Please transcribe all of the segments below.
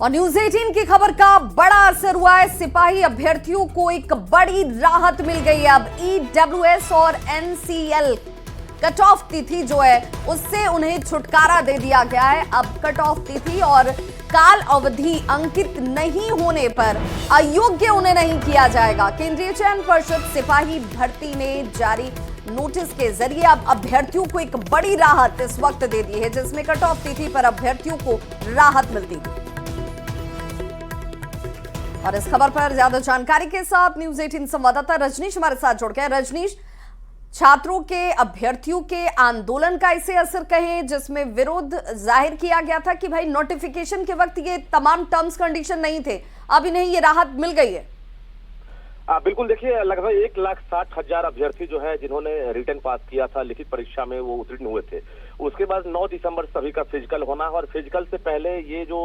और न्यूज 18 की खबर का बड़ा असर हुआ है। सिपाही अभ्यर्थियों को एक बड़ी राहत मिल गई है। अब ईडब्ल्यूएस और एनसीएल कट ऑफ तिथि जो है उससे उन्हें छुटकारा दे दिया गया है। अब कट ऑफ तिथि और काल अवधि अंकित नहीं होने पर अयोग्य उन्हें नहीं किया जाएगा। केंद्रीय चयन पर्षद सिपाही भर्ती ने जारी नोटिस के जरिए अब अभ्यर्थियों को एक बड़ी राहत इस वक्त दे दी है, जिसमें कट ऑफ तिथि पर अभ्यर्थियों को राहत मिलती है। और इस खबर पर ज्यादा जानकारी के साथ न्यूज 18 संवाददाता रजनीश हमारे साथ जुड़ गए। रजनीश, छात्रों के अभ्यर्थियों के आंदोलन का इसे असर कहें जिसमें विरोध जाहिर किया गया था कि भाई नोटिफिकेशन के वक्त ये तमाम टर्म्स कंडीशन नहीं थे, अब इन्हें ये राहत मिल गई है। बिल्कुल, देखिए लगभग 1,60,000 अभ्यर्थी जो है जिन्होंने रिटन पास किया था, लिखित परीक्षा में वो उत्तीर्ण हुए थे। उसके बाद 9 दिसंबर सभी का फिजिकल होना है और फिजिकल से पहले ये जो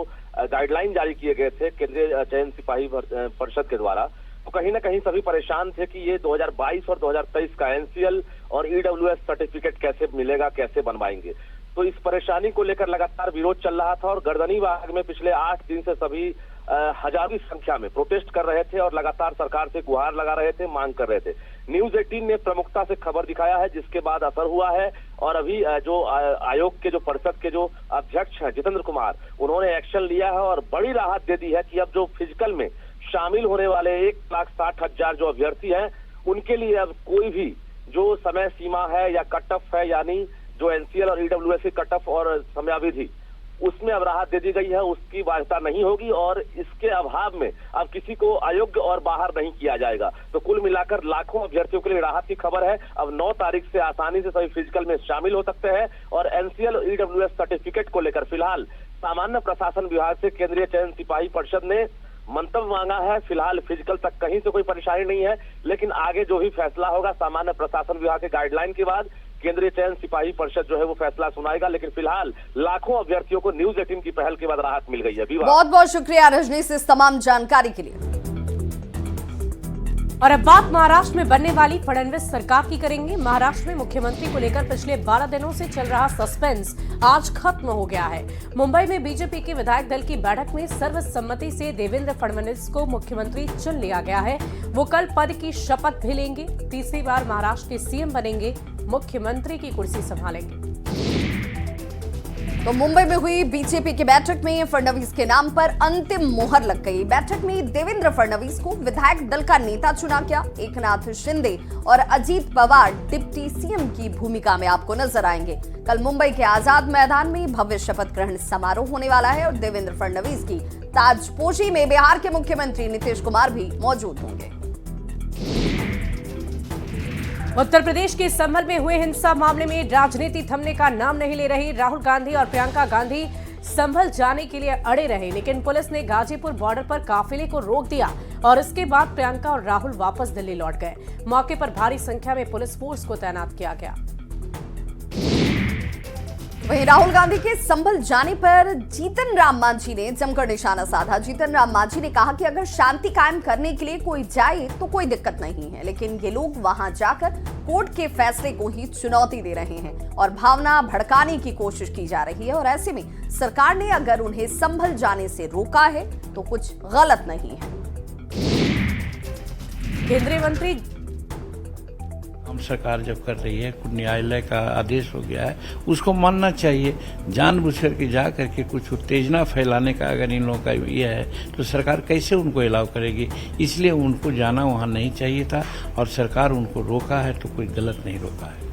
गाइडलाइन जारी किए गए थे केंद्रीय चयन सिपाही परिषद के द्वारा, तो कहीं ना कहीं सभी परेशान थे कि ये 2022 और 2023 का एनसीएल और ईडब्ल्यूएस सर्टिफिकेट कैसे मिलेगा, कैसे बनवाएंगे। तो इस परेशानी को लेकर लगातार विरोध चल रहा था और गर्दनी बाग में पिछले 8 दिन से सभी हजारों की संख्या में प्रोटेस्ट कर रहे थे और लगातार सरकार से गुहार लगा रहे थे, मांग कर रहे थे। न्यूज 18 ने प्रमुखता से खबर दिखाया है, जिसके बाद असर हुआ है और अभी जो आयोग के जो परिषद के जो अध्यक्ष हैं जितेंद्र कुमार, उन्होंने एक्शन लिया है और बड़ी राहत दे दी है कि अब जो फिजिकल में शामिल होने वाले 1,60,000 जो अभ्यर्थी हैं उनके लिए अब कोई भी जो समय सीमा है या कट ऑफ है, यानी जो एनसीएल और ईडब्ल्यूएस की कट ऑफ और समयावधि, उसमें अब राहत दे दी गई है, उसकी वार्ता नहीं होगी और इसके अभाव में अब किसी को अयोग्य और बाहर नहीं किया जाएगा। तो कुल मिलाकर लाखों अभ्यर्थियों के लिए राहत की खबर है। अब 9 तारीख से आसानी से सभी फिजिकल में शामिल हो सकते हैं और एनसीएल और ईडब्ल्यूएस सर्टिफिकेट को लेकर फिलहाल सामान्य प्रशासन विभाग से केंद्रीय चयन सिपाही परिषद ने मंतव्य मांगा है। फिलहाल फिजिकल तक कहीं से कोई परेशानी नहीं है, लेकिन आगे जो भी फैसला होगा सामान्य प्रशासन विभाग के गाइडलाइन के बाद केंद्रीय चयन सिपाही परिषद जो है वो फैसला सुनाएगा। लेकिन फिलहाल लाखों अभ्यर्थियों को न्यूज 18 की पहल के बाद राहत मिल गई है। बहुत बहुत शुक्रिया रजनीश इस तमाम जानकारी के लिए। और अब बात महाराष्ट्र में बनने वाली फडणवीस सरकार की करेंगे। महाराष्ट्र में मुख्यमंत्री को लेकर पिछले 12 दिनों से चल रहा सस्पेंस आज खत्म हो गया है। मुंबई में बीजेपी के विधायक दल की बैठक में सर्वसम्मति से देवेंद्र फडणवीस को मुख्यमंत्री चुन लिया गया है। वो कल पद की शपथ भी लेंगे, तीसरी बार महाराष्ट्र के सीएम बनेंगे, मुख्यमंत्री की कुर्सी संभालेंगे। तो मुंबई में हुई बीजेपी की बैठक में फडणवीस के नाम पर अंतिम मोहर लग गई। बैठक में देवेंद्र फडणवीस को विधायक दल का नेता चुना गया। एकनाथ शिंदे और अजीत पवार डिप्टी सीएम की भूमिका में आपको नजर आएंगे। कल मुंबई के आजाद मैदान में भव्य शपथ ग्रहण समारोह होने वाला है और देवेंद्र फडणवीस की ताजपोशी में बिहार के मुख्यमंत्री नीतीश कुमार भी मौजूद होंगे। उत्तर प्रदेश के संभल में हुए हिंसा मामले में राजनीति थमने का नाम नहीं ले रही। राहुल गांधी और प्रियंका गांधी संभल जाने के लिए अड़े रहे, लेकिन पुलिस ने गाजीपुर बॉर्डर पर काफिले को रोक दिया और इसके बाद प्रियंका और राहुल वापस दिल्ली लौट गए। मौके पर भारी संख्या में पुलिस फोर्स को तैनात किया गया। वहीं राहुल गांधी के संभल जाने पर जीतन राम मांझी ने जमकर निशाना साधा। जीतन राम मांझी ने कहा कि अगर शांति कायम करने के लिए कोई जाए तो कोई दिक्कत नहीं है, लेकिन ये लोग वहां जाकर कोर्ट के फैसले को ही चुनौती दे रहे हैं और भावना भड़काने की कोशिश की जा रही है। और ऐसे में सरकार ने अगर उन्हें संभल जाने से रोका है तो कुछ गलत नहीं है। केंद्रीय मंत्री सरकार जब कर रही है, न्यायालय का आदेश हो गया है, उसको मानना चाहिए। जानबूझकर के जा करके कुछ उत्तेजना फैलाने का अगर इन लोगों का ये है तो सरकार कैसे उनको अलाउ करेगी। इसलिए उनको जाना वहाँ नहीं चाहिए था और सरकार उनको रोका है तो कोई गलत नहीं रोका है।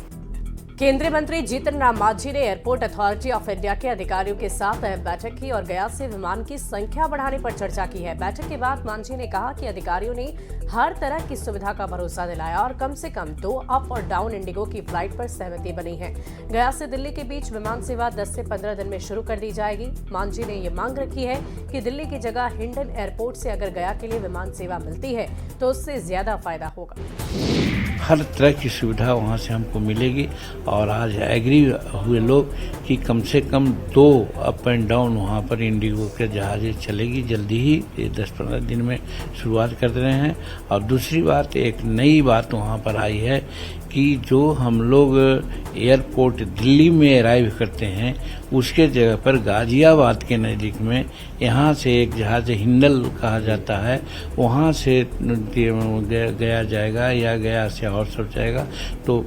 केंद्रीय मंत्री जीतन राम मांझी ने एयरपोर्ट अथॉरिटी ऑफ इंडिया के अधिकारियों के साथ बैठक की और गया से विमान की संख्या बढ़ाने पर चर्चा की है। बैठक के बाद मांझी ने कहा कि अधिकारियों ने हर तरह की सुविधा का भरोसा दिलाया और कम से कम 2 अप और डाउन इंडिगो की फ्लाइट पर सहमति बनी है। गया से दिल्ली के बीच विमान सेवा 10 से 15 दिन में शुरू कर दी जाएगी। मांझी ने ये मांग रखी है कि दिल्ली की जगह हिंडन एयरपोर्ट से अगर गया के लिए विमान सेवा मिलती है तो उससे ज्यादा फायदा होगा। हर तरह की सुविधा वहाँ से हमको मिलेगी और आज एग्री हुए लोग कि कम से कम 2 अप एंड डाउन वहाँ पर इंडिगो के जहाज़ें चलेगी। जल्दी ही ये 10-15 दिन में शुरुआत कर रहे हैं। और दूसरी बात, एक नई बात वहाँ पर आई है कि जो हम लोग एयरपोर्ट दिल्ली में अराइव करते हैं उसके जगह पर गाजियाबाद के नज़दीक में यहाँ से एक जहाज हिंडल कहा जाता है, वहाँ से गया जाएगा या गया से और सब जाएगा, तो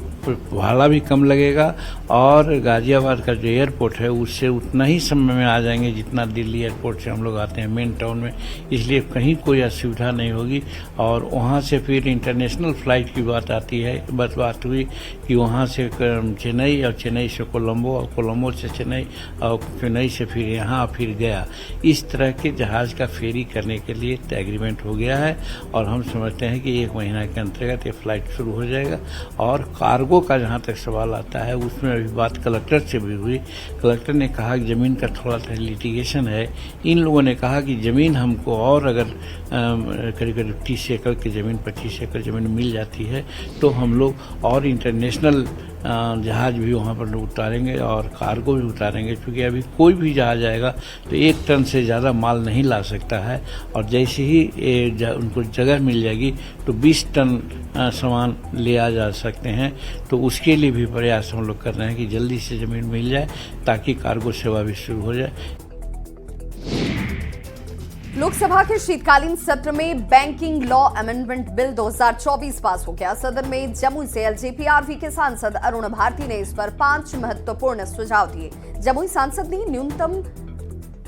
भाड़ा भी कम लगेगा और गाजियाबाद का जो एयरपोर्ट है उससे उतना ही समय में आ जाएंगे जितना दिल्ली एयरपोर्ट से हम लोग आते हैं मेन टाउन में, इसलिए कहीं कोई असुविधा नहीं होगी। और वहाँ से फिर इंटरनेशनल फ्लाइट की बात आती है, बात हुई कि वहाँ से चेन्नई और चेन्नई से कोलंबो और कोलंबो से चेन्नई और चेन्नई से फिर यहाँ फिर गया, इस तरह के जहाज का फेरी करने के लिए एग्रीमेंट हो गया है और हम समझते हैं कि 1 महीना के अंतर्गत ये फ्लाइट शुरू हो जाएगा। और कार्गो का जहाँ तक सवाल आता है उसमें अभी बात कलेक्टर से भी हुई, कलेक्टर ने कहा कि ज़मीन का थोड़ा सा लिटिगेशन है, इन लोगों ने कहा कि ज़मीन हमको और अगर करीब करीब 30 एकड़ की ज़मीन 25 एकड़ ज़मीन मिल जाती है तो हम लोग और इंटरनेशनल जहाज भी वहाँ पर उतारेंगे और कार्गो भी उतारेंगे, क्योंकि अभी कोई भी जहाज आएगा तो 1 टन से ज़्यादा माल नहीं ला सकता है और जैसे ही उनको जगह मिल जाएगी तो 20 टन सामान ले आ जा सकते हैं। तो उसके लिए भी प्रयास हम लोग कर रहे हैं कि जल्दी से ज़मीन मिल जाए ताकि कार्गो सेवा भी शुरू हो जाए। लोकसभा के शीतकालीन सत्र में बैंकिंग लॉ अमेंडमेंट बिल 2024 पास हो गया। सदन में जमुई से एलजेपीआरवी के सांसद अरुण भारती ने इस पर 5 महत्वपूर्ण सुझाव दिए। जमुई सांसद ने न्यूनतम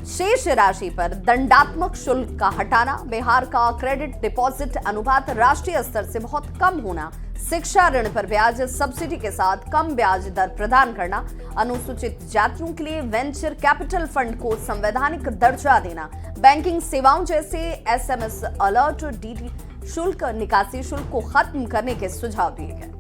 शेष राशि पर दंडात्मक शुल्क का हटाना, बिहार का क्रेडिट डिपॉजिट अनुपात राष्ट्रीय स्तर से बहुत कम होना, शिक्षा ऋण पर ब्याज सब्सिडी के साथ कम ब्याज दर प्रदान करना, अनुसूचित जातियों के लिए वेंचर कैपिटल फंड को संवैधानिक दर्जा देना, बैंकिंग सेवाओं जैसे एसएमएस अलर्ट, डीडी शुल्क, निकासी शुल्क को खत्म करने के सुझाव दिए गए।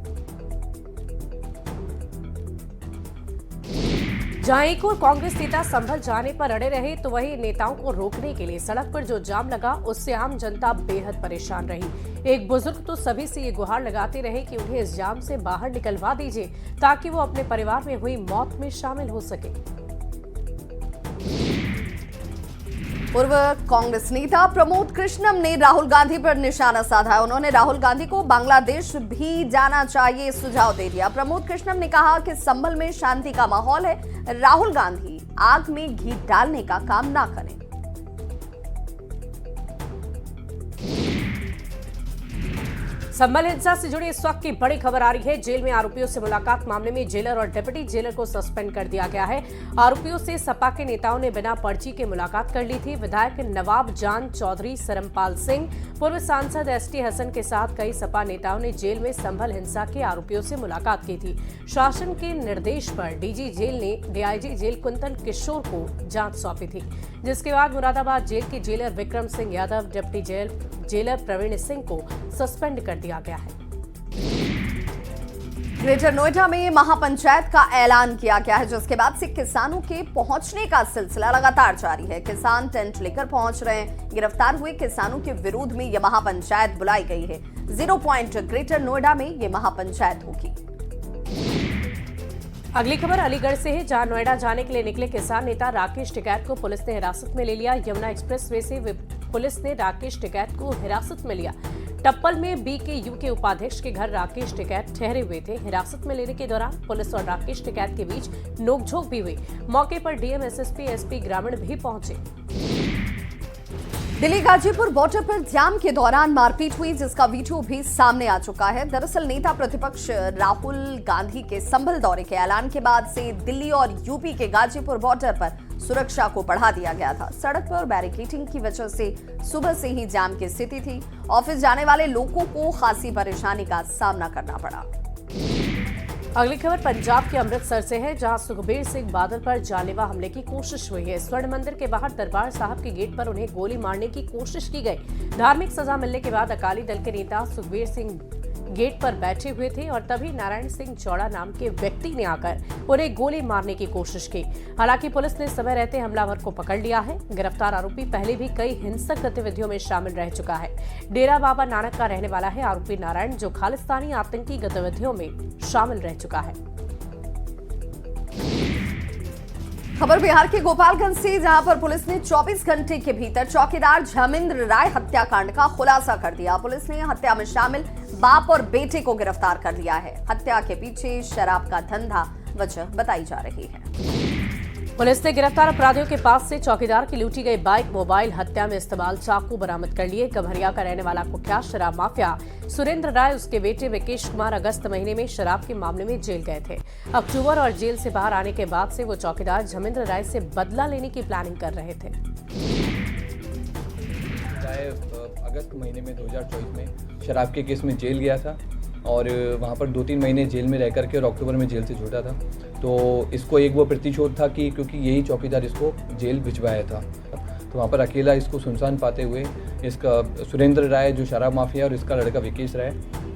जहां एक और कांग्रेस नेता संभल जाने पर अड़े रहे तो वहीं नेताओं को रोकने के लिए सड़क पर जो जाम लगा उससे आम जनता बेहद परेशान रही। एक बुजुर्ग तो सभी से ये गुहार लगाते रहे कि उन्हें इस जाम से बाहर निकलवा दीजिए ताकि वो अपने परिवार में हुई मौत में शामिल हो सके। पूर्व कांग्रेस नेता प्रमोद कृष्णम ने राहुल गांधी पर निशाना साधा। उन्होंने राहुल गांधी को बांग्लादेश भी जाना चाहिए सुझाव दे दिया। प्रमोद कृष्णम ने कहा कि संभल में शांति का माहौल है, राहुल गांधी आग में घी डालने का काम ना करें। संभल हिंसा से जुड़ी इस वक्त की बड़ी खबर आ रही है। जेल में आरोपियों से मुलाकात मामले में जेलर और डिप्टी जेलर को सस्पेंड कर दिया गया है। आरोपियों से सपा के नेताओं ने बिना पर्ची के मुलाकात कर ली थी। विधायक नवाब जान चौधरी, सरमपाल सिंह, पूर्व सांसद एसटी हसन के साथ कई सपा नेताओं ने जेल में संभल हिंसा के आरोपियों से मुलाकात की थी। शासन के निर्देश पर डीजी जेल ने डीआईजी जेल कुंतन किशोर को जांच सौंपी थी, जिसके बाद मुरादाबाद जेल के jailer Vikram Singh Yadav, deputy jailer Praveen Singh को सस्पेंड कर दिया गया है। ग्रेटर नोएडा में महापंचायत का ऐलान किया गया है, जिसके बाद से किसानों के पहुंचने का सिलसिला लगातार जारी है। किसान टेंट लेकर पहुंच रहे हैं। गिरफ्तार हुए किसानों के विरोध में यह महापंचायत बुलाई गई है। 0 पॉइंट ग्रेटर नोएडा में यह महापंचायत होगी। अगली खबर अलीगढ़ से है, जहां नोएडा जाने के लिए निकले किसान नेता राकेश टिकैत को पुलिस ने हिरासत में ले लिया। यमुना एक्सप्रेसवे से पुलिस ने राकेश टिकैत को हिरासत में लिया। टप्पल में बीकेयू के उपाध्यक्ष के घर राकेश टिकैत ठहरे हुए थे। हिरासत में लेने के दौरान पुलिस और राकेश टिकैत के बीच नोकझोंक भी हुई। मौके पर डीएम, एसएसपी, एसपी ग्रामीण भी पहुंचे। दिल्ली गाजीपुर बॉर्डर पर जाम के दौरान मारपीट हुई, जिसका वीडियो भी सामने आ चुका है। दरअसल नेता प्रतिपक्ष राहुल गांधी के संभल दौरे के ऐलान के बाद से दिल्ली और यूपी के गाजीपुर बॉर्डर पर सुरक्षा को बढ़ा दिया गया था। सड़क पर बैरिकेडिंग की वजह से सुबह से ही जाम की स्थिति थी। ऑफिस जाने वाले लोगों को खासी परेशानी का सामना करना पड़ा। अगली खबर पंजाब के अमृतसर से है, जहां सुखबीर सिंह बादल पर जानलेवा हमले की कोशिश हुई है। स्वर्ण मंदिर के बाहर दरबार साहब के गेट पर उन्हें गोली मारने की कोशिश की गई। धार्मिक सजा मिलने के बाद अकाली दल के नेता सुखबीर सिंह गेट पर बैठे हुए थे और तभी नारायण सिंह चौड़ा नाम के व्यक्ति ने आकर उन्हें गोली मारने की कोशिश की। हालांकि पुलिस ने समय रहते हमलावर को पकड़ लिया है। गिरफ्तार आरोपी पहले भी कई हिंसक गतिविधियों में शामिल रह चुका है। डेरा बाबा नानक का रहने वाला है आरोपी नारायण, जो खालिस्तानी आतंकी गतिविधियों में शामिल रह चुका है। खबर बिहार के गोपालगंज से, जहां पर पुलिस ने 24 घंटे के भीतर चौकीदार झमिंद्र राय हत्याकांड का खुलासा कर दिया। पुलिस ने हत्या में शामिल बाप और बेटे को गिरफ्तार कर लिया है। हत्या के पीछे शराब का धंधा वजह बताई जा रही है। पुलिस ने गिरफ्तार अपराधियों के पास से चौकीदार की लूटी गई बाइक, मोबाइल, हत्या में इस्तेमाल चाकू बरामद कर लिए। कमरिया का रहने वाला कुख्यात शराब माफिया सुरेंद्र राय, उसके बेटे विकेश कुमार अगस्त महीने में शराब के मामले में जेल गए थे। अक्टूबर और जेल से बाहर आने के बाद से वो चौकीदार झमेंद्र राय से बदला लेने की प्लानिंग कर रहे थे। राय अगस्त महीने में 2024 में शराब के केस में जेल गया था और वहाँ पर 2-3 महीने जेल में रह करके और अक्टूबर में जेल से छूटा था। तो इसको एक वो प्रतिशोध था कि क्योंकि यही चौकीदार इसको जेल भिजवाया था, तो वहाँ पर अकेला इसको सुनसान पाते हुए इसका सुरेंद्र राय जो शराब माफिया और इसका लड़का विकेश राय,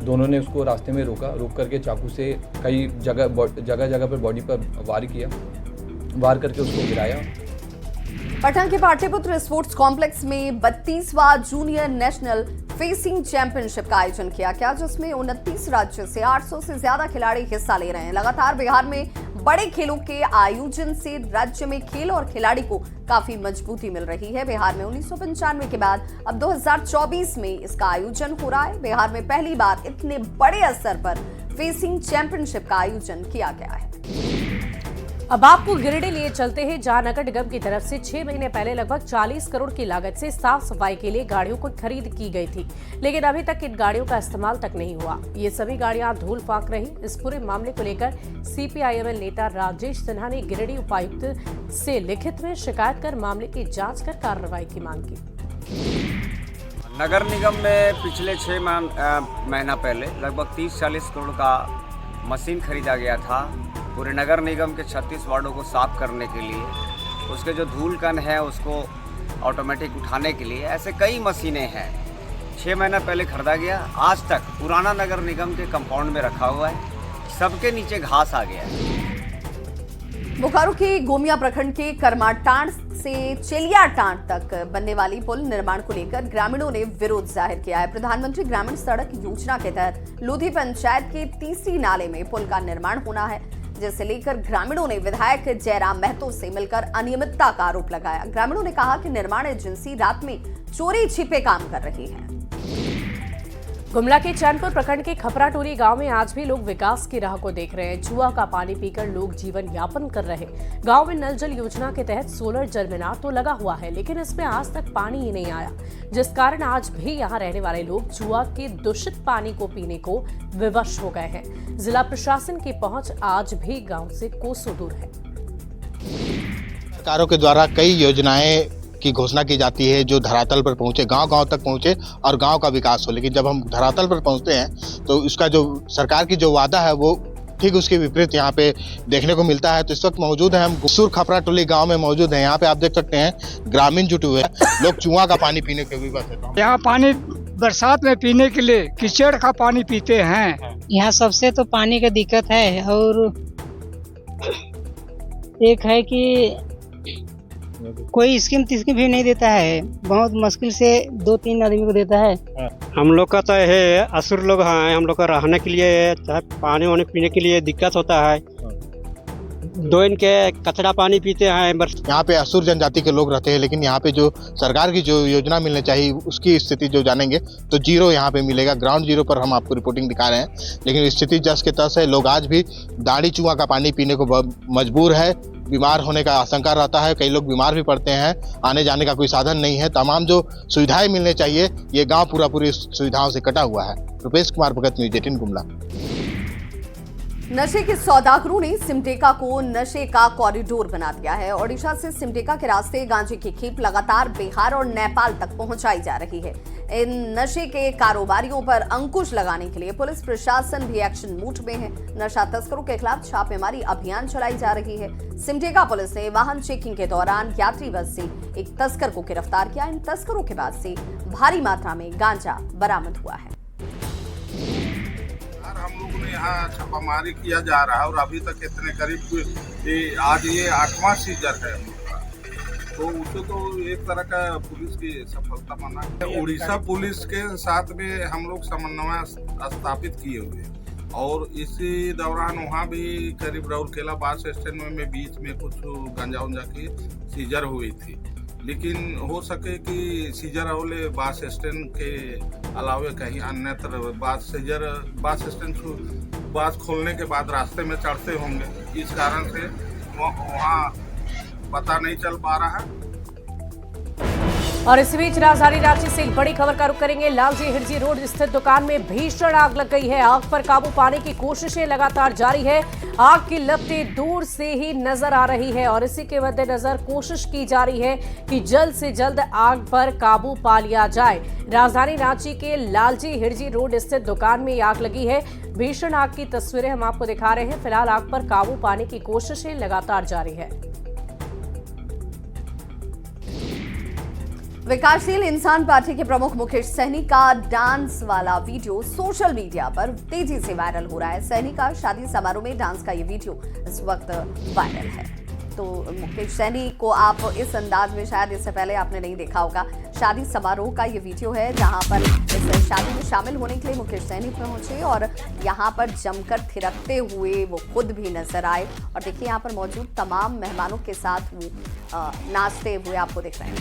दोनों ने उसको रास्ते में रोक करके चाकू से कई जगह पर बॉडी पर वार करके उसको गिराया। पटना के पाटलिपुत्र स्पोर्ट्स कॉम्प्लेक्स में 32वां जूनियर नेशनल फेसिंग चैंपियनशिप का आयोजन किया गया, जिसमें 29 राज्य से 800 से ज्यादा खिलाड़ी हिस्सा ले रहे हैं। लगातार बिहार में बड़े खेलों के आयोजन से राज्य में खेल और खिलाड़ी को काफी मजबूती मिल रही है। बिहार में 1995 के बाद अब 2024 में इसका आयोजन हो रहा है। बिहार में पहली बार इतने बड़े स्तर पर फेसिंग चैंपियनशिप का आयोजन किया गया है। अब आपको गिरिडीह लिए चलते हैं, जहां नगर निगम की तरफ से 6 महीने पहले लगभग 40 करोड़ की लागत से साफ सफाई के लिए गाड़ियों को खरीद की गई थी, लेकिन अभी तक इन गाड़ियों का इस्तेमाल तक नहीं हुआ। ये सभी गाड़ियां धूल फाक रही। इस पूरे मामले को लेकर CPIML नेता राजेश सिन्हा ने गिरिडीह उपायुक्त से लिखित में शिकायत कर मामले की जाँच कर कार्रवाई की मांग की। नगर निगम में पिछले 6 महीना पहले लगभग 30-40 करोड़ का मशीन खरीदा गया था पूरे नगर निगम के 36 वार्डों को साफ करने के लिए। उसके जो धूल कण है उसको ऑटोमेटिक उठाने के लिए ऐसे कई मशीनें हैं। 6 महीना पहले खरीदा गया, आज तक पुराना नगर निगम के कंपाउंड में रखा हुआ है, सबके नीचे घास आ गया है। बोकारो के गोमिया प्रखंड के करमाटांड से चेलियाटांड तक बनने वाली पुल निर्माण को लेकर ग्रामीणों ने विरोध जाहिर किया है। प्रधानमंत्री ग्रामीण सड़क योजना के तहत लोधी पंचायत के तीसरी नाले में पुल का निर्माण होना है, जिसे लेकर ग्रामीणों ने विधायक जयराम महतो से मिलकर अनियमितता का आरोप लगाया। ग्रामीणों ने कहा कि निर्माण एजेंसी रात में चोरी छिपे काम कर रही है। गुमला के चैनपुर प्रखंड के खपराटोली गांव में आज भी लोग विकास की राह को देख रहे हैं। जुआ का पानी पीकर लोग जीवन यापन कर रहे हैं। गांव में नल जल योजना के तहत सोलर जल मीनार तो लगा हुआ है, लेकिन इसमें आज तक पानी ही नहीं आया, जिस कारण आज भी यहां रहने वाले लोग जुआ के दूषित पानी को पीने को विवश हो गए हैं। जिला प्रशासन की पहुंच आज भी गाँव से कोसों दूर है। सरकारों के द्वारा कई योजनाएं की घोषणा की जाती है जो धरातल पर पहुंचे, गांव-गांव तक पहुंचे और गांव का विकास हो, लेकिन जब हम धरातल पर पहुंचते हैं तो उसका जो सरकार की जो वादा है वो ठीक उसके विपरीत यहाँ पे देखने को मिलता है। तो इस वक्त मौजूद है हम गुसूर खपराटोली गांव में मौजूद हैं। यहाँ पे आप देख सकते हैं ग्रामीण जुटे हुए हैं, लोग जुआ का पानी पीने के विवश है। यहाँ पानी बरसात में पीने के लिए कीचड़ का पानी पीते हैं। यहाँ सबसे तो पानी का दिक्कत है, और एक है कि कोई स्कीम तिस्कीम भी नहीं देता है, बहुत मुश्किल से 2-3 आदमी को देता है। हम लोग का तो है असुर लोग हैं, हम लोग का रहने के लिए चाहे पानी वानी पीने के लिए दिक्कत होता है। 2 दिन के कचरा पानी पीते हैं। यहाँ पे असुर जनजाति के लोग रहते हैं, लेकिन यहाँ पे जो सरकार की जो योजना मिलनी चाहिए उसकी स्थिति जो जानेंगे तो जीरो यहाँ पे मिलेगा। ग्राउंड जीरो पर हम आपको रिपोर्टिंग दिखा रहे हैं, लेकिन स्थिति जस के तस है। लोग आज भी दाढ़ी चुआ का पानी पीने को मजबूर है। बीमार होने का आशंका रहता है, कई लोग बीमार भी पड़ते हैं, आने जाने का कोई साधन नहीं है। तमाम जो सुविधाएं मिलने चाहिए ये गांव पूरी सुविधाओं से कटा हुआ है। रुपेश कुमार भगत, न्यूज़ 18 गुमला। नशे के सौदागरों ने सिमडेगा को नशे का कॉरिडोर बना दिया है। ओडिशा से सिमडेगा के रास्ते गांजे की खेप लगातार बिहार और नेपाल तक पहुंचाई जा रही है। इन नशे के कारोबारियों पर अंकुश लगाने के लिए पुलिस प्रशासन भी एक्शन मूड में है। नशा तस्करों के खिलाफ छापेमारी अभियान चलाई जा रही है। सिमडेगा पुलिस ने वाहन चेकिंग के दौरान यात्री बस से एक तस्कर को गिरफ्तार किया। इन तस्करों के पास से भारी मात्रा में गांजा बरामद हुआ है। हम लोगों ने यहाँ छापामारी किया जा रहा है और अभी तक इतने करीब आज ये 8वां सीजन है हम लोग का, तो उसे तो एक तरह का पुलिस की सफलता माना है। उड़ीसा पुलिस के साथ में हम लोग समन्वय स्थापित किए हुए और इसी दौरान वहाँ भी करीब राउरकेला बस स्टैंड में बीच में कुछ गांजा उंजा की सीजर हुई थी। लेकिन हो सके कि सीजर वाले बस स्टैंड के अलावे कहीं अन्यत्र बस स्टैंड बस खोलने के बाद रास्ते में चढ़ते होंगे, इस कारण से वहाँ पता नहीं चल पा रहा है। और इसी बीच राजधानी रांची से एक बड़ी खबर का रुख करेंगे। लालजी हिरजी रोड स्थित दुकान में भीषण आग लग गई है। आग पर काबू पाने की कोशिशें लगातार जारी है। आग की लपटें दूर से ही नजर आ रही है और इसी के मद्देनजर कोशिश की जा रही है कि जल्द से जल्द आग पर काबू पा लिया जाए। राजधानी रांची के लालजी हिरजी रोड स्थित दुकान में आग लगी है। भीषण आग की तस्वीरें हम आपको दिखा रहे हैं। फिलहाल आग पर काबू पाने की कोशिशें लगातार जारी है। विकासशील इंसान पार्टी के प्रमुख मुकेश सहनी का डांस वाला वीडियो सोशल मीडिया पर तेजी से वायरल हो रहा है। सहनी का शादी समारोह में डांस का ये वीडियो इस वक्त वायरल है। तो मुकेश सहनी को आप इस अंदाज में शायद इससे पहले आपने नहीं देखा होगा। शादी समारोह का ये वीडियो है जहां पर इस शादी में शामिल होने के लिए मुकेश सहनी पहुंचे और यहां पर जमकर थिरकते हुए वो खुद भी नजर आए। और देखिए यहां पर मौजूद तमाम मेहमानों के साथ वो नाचते हुए आपको दिख रहे हैं।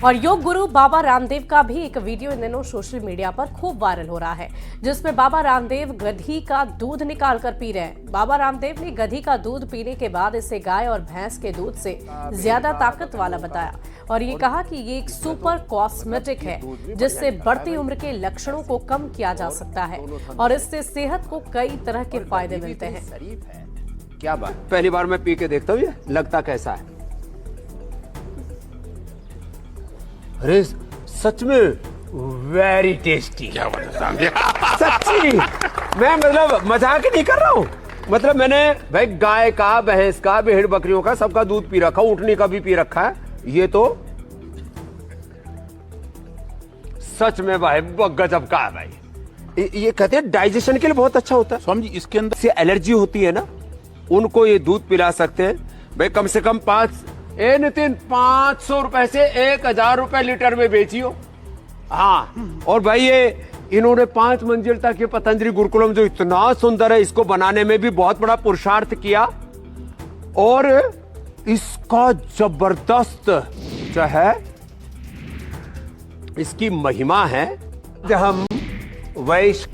और योग गुरु बाबा रामदेव का भी एक वीडियो इन दिनों सोशल मीडिया पर खूब वायरल हो रहा है, जिसमें बाबा रामदेव गधी का दूध निकाल कर पी रहे हैं। बाबा रामदेव ने गधी का दूध पीने के बाद इसे गाय और भैंस के दूध से ज्यादा ताकत वाला बताया और ये कहा कि ये एक सुपर कॉस्मेटिक है जिससे बढ़ती उम्र के लक्षणों को कम किया जा सकता है और इससे सेहत को कई तरह के फायदे मिलते हैं। क्या बात, पहली बार मैं पी के देखता हूँ, लगता कैसा है? अरे सच में वेरी टेस्टी। क्या सच्ची मैं मतलब मजाक ही नहीं कर रहा हूँ। मतलब मैंने भाई गाय का, भैंस का, भेड़ बकरियों का सबका दूध पी रखा, ऊँटनी का भी पी रखा है। ये तो सच में भाई गजब का है भाई। ये कहते हैं डाइजेशन के लिए बहुत अच्छा होता है। स्वामी जी इसके अंदर से एलर्जी होती है ना, उनको ये दूध पिला सकते हैं भाई। कम से कम 500 रुपए से 1000 रुपए लीटर में बेचियो। हाँ, और भाई ये इन्होंने 5 मंजिल तक ये पतंजलि गुरुकुलम जो इतना सुंदर है, इसको बनाने में भी बहुत बड़ा पुरुषार्थ किया और इसका जबरदस्त जो है इसकी महिमा है। हम वैश्य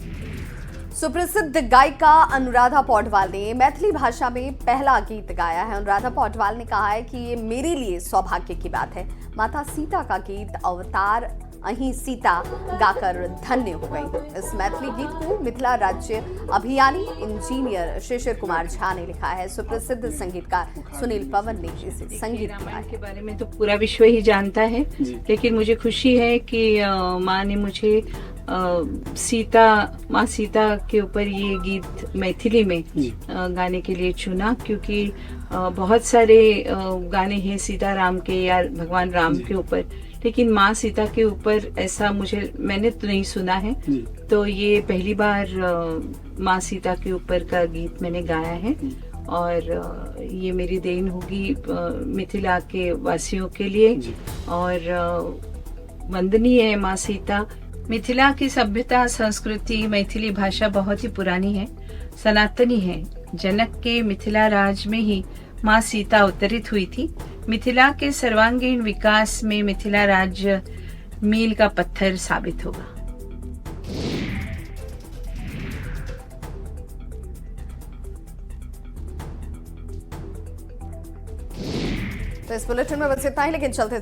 सुप्रसिद्ध गायिका अनुराधा पौडवाल ने मैथिली भाषा में पहला गीत गाया है। अनुराधा पौडवाल ने कहा है कि ये मेरे लिए सौभाग्य की बात है। माता सीता का गीत अवतार अहीं सीता गाकर धन्य हो गई। इस मैथिली गीत को मिथिला राज्य अभियानी इंजीनियर शिशिर कुमार झा ने लिखा है। सुप्रसिद्ध संगीतकार सुनील पवन ने इसे संगीत रामायण के बारे में तो पूरा विश्व ही जानता है, लेकिन मुझे खुशी है कि माँ ने मुझे माँ सीता के ऊपर ये गीत मैथिली में गाने के लिए चुना, क्योंकि बहुत सारे गाने हैं सीताराम के या भगवान राम के ऊपर, लेकिन माँ सीता के ऊपर ऐसा मैंने तो नहीं सुना है। तो ये पहली बार माँ सीता के ऊपर का गीत मैंने गाया है और ये मेरी देन होगी मिथिला के वासियों के लिए और वंदनीय है माँ सीता। मिथिला की सभ्यता, संस्कृति, मैथिली भाषा बहुत ही पुरानी है, सनातनी है। जनक के मिथिला राज में ही माँ सीता अवतरित हुई थी। मिथिला के सर्वांगीण विकास में मिथिला राज्य मील का पत्थर साबित होगा। तो इस बुलेटिन में बस इतना ही, लेकिन चलते